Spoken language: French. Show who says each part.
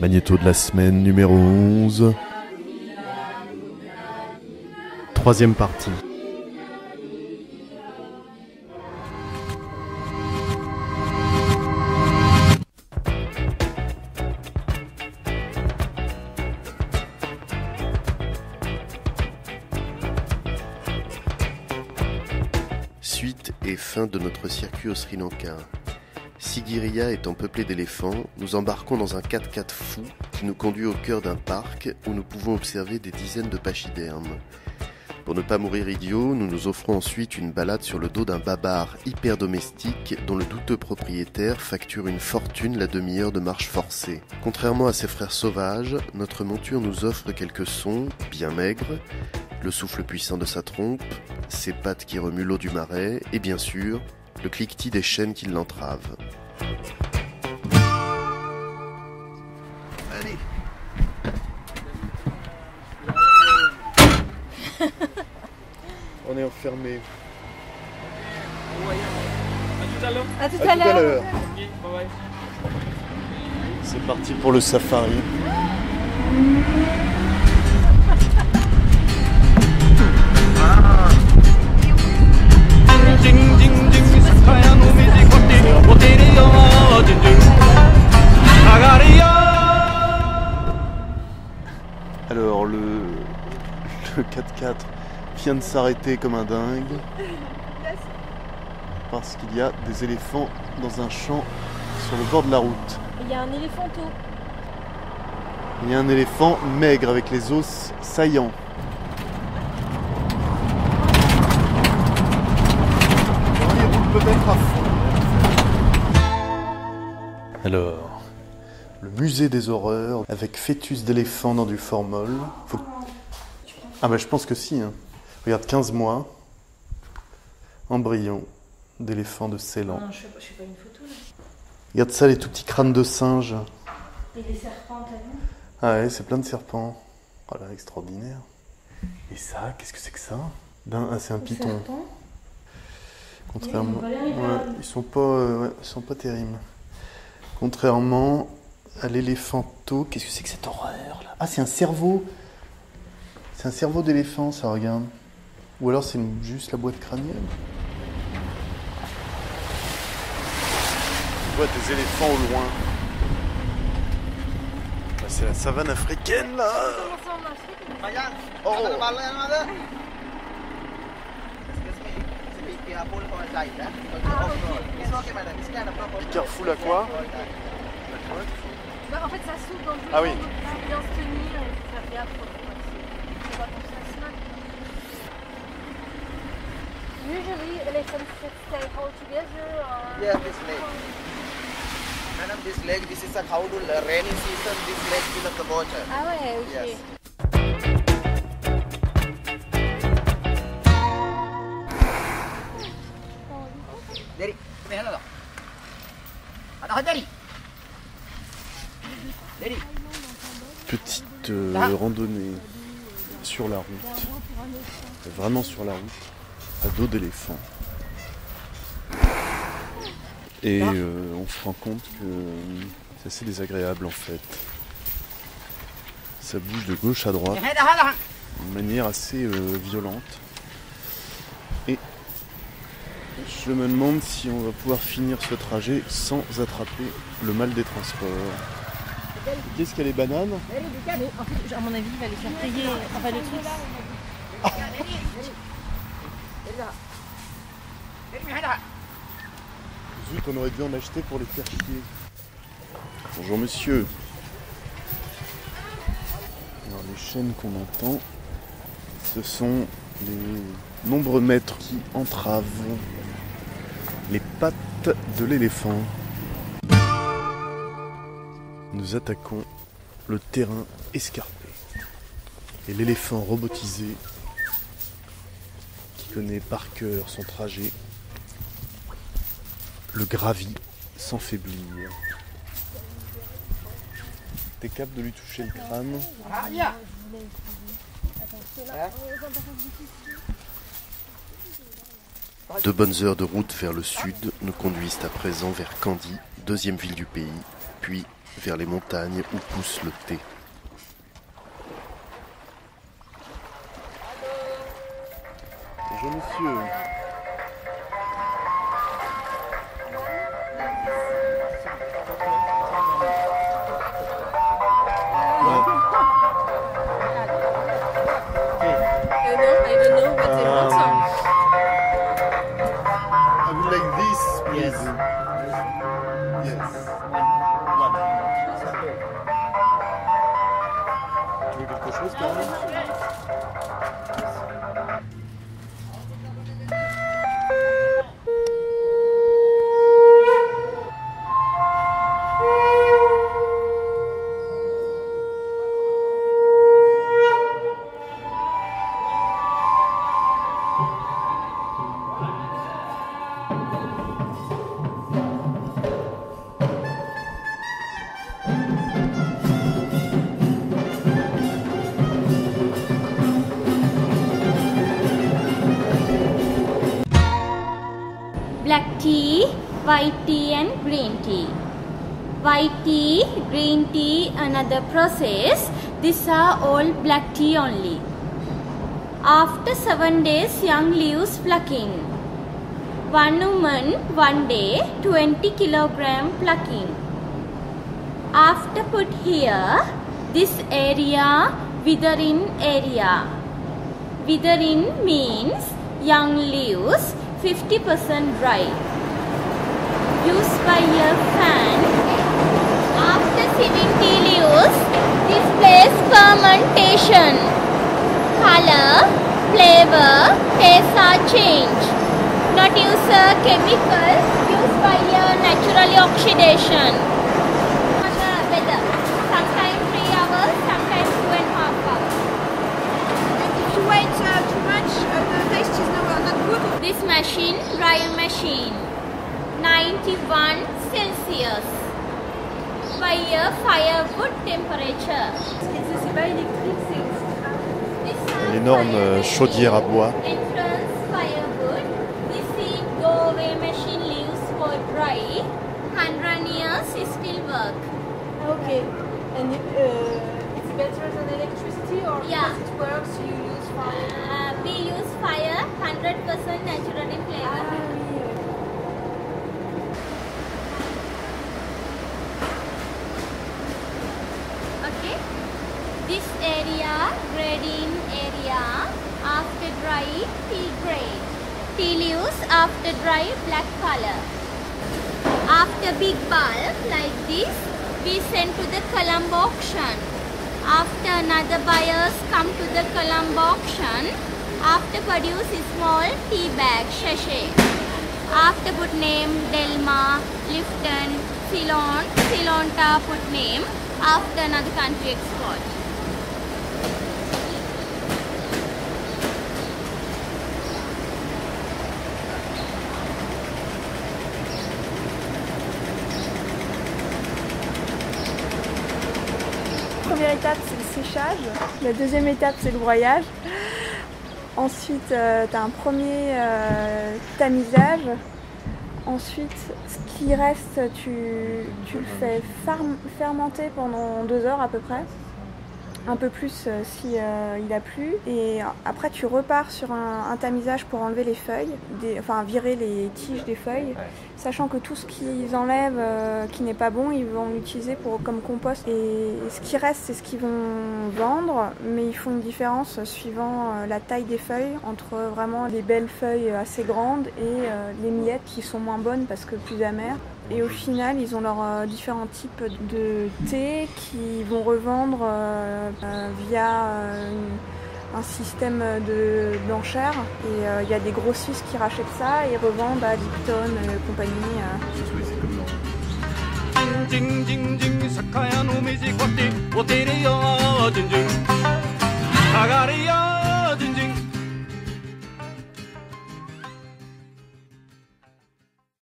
Speaker 1: Magnéto de la semaine numéro 11. Troisième partie. Suite et fin de notre circuit au Sri Lanka. Sigiriya étant peuplé d'éléphants, nous embarquons dans un 4x4 fou qui nous conduit au cœur d'un parc où nous pouvons observer des dizaines de pachydermes. Pour ne pas mourir idiots, nous nous offrons ensuite une balade sur le dos d'un babar hyper domestique dont le douteux propriétaire facture une fortune la demi-heure de marche forcée. Contrairement à ses frères sauvages, notre monture nous offre quelques sons, bien maigres, le souffle puissant de sa trompe, ses pattes qui remuent l'eau du marais, et bien sûr, le cliquetis des chaînes qui l'entravent. Allez. On est enfermé.
Speaker 2: À tout à l'heure.
Speaker 1: C'est parti pour le safari. Alors le 4x4 vient de s'arrêter comme un dingue parce qu'il y a des éléphants dans un champ sur le bord de la route.
Speaker 2: Il y a un éléphanto.
Speaker 1: Il y a un éléphant maigre avec les os saillants. Il roule peut-être à fond. Alors, le musée des horreurs avec fœtus d'éléphant dans du formol. Ah bah je pense que si. Hein. Regarde, 15 mois, embryon d'éléphant de Ceylan.
Speaker 2: Non, je fais pas une photo là.
Speaker 1: Regarde ça, les tout petits crânes de singe.
Speaker 2: Et les serpents, t'as vu?
Speaker 1: Ah ouais, c'est plein de serpents. Oh là, extraordinaire. Et ça, qu'est-ce que c'est que ça? C'est un python.
Speaker 2: Serpents.
Speaker 1: Contrairement,
Speaker 2: Ouais,
Speaker 1: ils sont pas terribles. Contrairement à l'éléphanto, qu'est-ce que c'est que cette horreur là? Ah, c'est un cerveau. C'est un cerveau d'éléphant, ça, regarde. Ou alors c'est juste la boîte crânienne. On voit des éléphants au loin. Bah, c'est la savane africaine là. Oh. Carrefour à quoi?
Speaker 2: Bah, en fait, ça s'ouvre dans le jeu.
Speaker 1: Ah oui.
Speaker 2: Donc, faut bien se tenir et faire gaffe. C'est pas comme ça se met. Usually, elephants stay hold together or...
Speaker 3: Yeah, this leg. Madam, this leg, this is a cow to rainy season, this leg full of the water.
Speaker 2: Ah ouais, ok.
Speaker 3: Yes. Dari, Dari.
Speaker 1: Petite randonnée sur la route. Vraiment sur la route. À dos d'éléphant. Et on se rend compte que c'est assez désagréable en fait. Ça bouge de gauche à droite de manière assez violente. Et je me demande si on va pouvoir finir ce trajet sans attraper le mal des transports. Qu'est-ce qu'il y a, les bananes?
Speaker 2: Mais en fait, à mon avis, il va les faire payer. Enfin, le truc.
Speaker 1: Zut, on aurait dû en acheter pour les faire chier. Bonjour monsieur. Alors les chaînes qu'on entend, ce sont les nombreux mètres qui entravent les pattes de l'éléphant. Nous attaquons le terrain escarpé. Et l'éléphant robotisé, qui connaît par cœur son trajet, le gravit sans faiblir. T'es capable de lui toucher le crâne? De bonnes heures de route vers le sud nous conduisent à présent vers Kandy, deuxième ville du pays, puis vers les montagnes où pousse le thé. Bonjour monsieur.
Speaker 2: I don't know what they want.
Speaker 1: I would like this, please. Yes. Tu veux quelque chose, Caroline?
Speaker 4: Black tea, white tea and green tea. White tea, green tea, another process. These are all black tea only. After 7 days, young leaves plucking. One woman, 1 day, 20 kilogram plucking. After put here, this area, withering area. Withering means young leaves 50% dry. Used by a fan. After sieving tea leaves, displays fermentation. Color, flavor, taste are changed. Not use chemicals, used by naturally oxidation. Weather, sometimes 3 hours, sometimes 2.5 hours.
Speaker 2: If you wait too much, the taste is not good.
Speaker 4: This machine, dryer machine, 91 Celsius by a firewood temperature.
Speaker 2: C'est pas électrique, c'est
Speaker 1: Une énorme chaudière à bois.
Speaker 4: Entrance firewood. This is go-away machine leaves for dry. 100 years still work.
Speaker 2: okay. And it's better than electricity, or
Speaker 4: Yeah.
Speaker 2: because it works, you use fire?
Speaker 4: We use fire, 100% naturally flavor. Okay. This area, grading area, after dry, tea grade. Tea leaves after dry, black color. After big bulk like this, we send to the Colombo auction. After another buyers come to the Colombo auction, after produce small tea bag sachet. After put name Delma, Lifton, Ceylon, Ceylonta put name. After another country export.
Speaker 5: La première étape, c'est le séchage. La deuxième étape, c'est le broyage. Ensuite, tu as un premier tamisage. Ensuite, ce qui reste, tu le fais fermenter pendant 2 heures à peu près. Un peu plus si il a plu. Et après, tu repars sur un tamisage pour enlever les feuilles, enfin virer les tiges des feuilles, sachant que tout ce qu'ils enlèvent qui n'est pas bon, ils vont l'utiliser comme compost. Et ce qui reste, c'est ce qu'ils vont vendre, mais ils font une différence suivant la taille des feuilles, entre vraiment les belles feuilles assez grandes et les miettes qui sont moins bonnes parce que plus amères. Et au final, ils ont leurs différents types de thé qu'ils vont revendre via un système d'enchères. Et il y a des grossistes qui rachètent ça et revendent à Lipton et compagnie.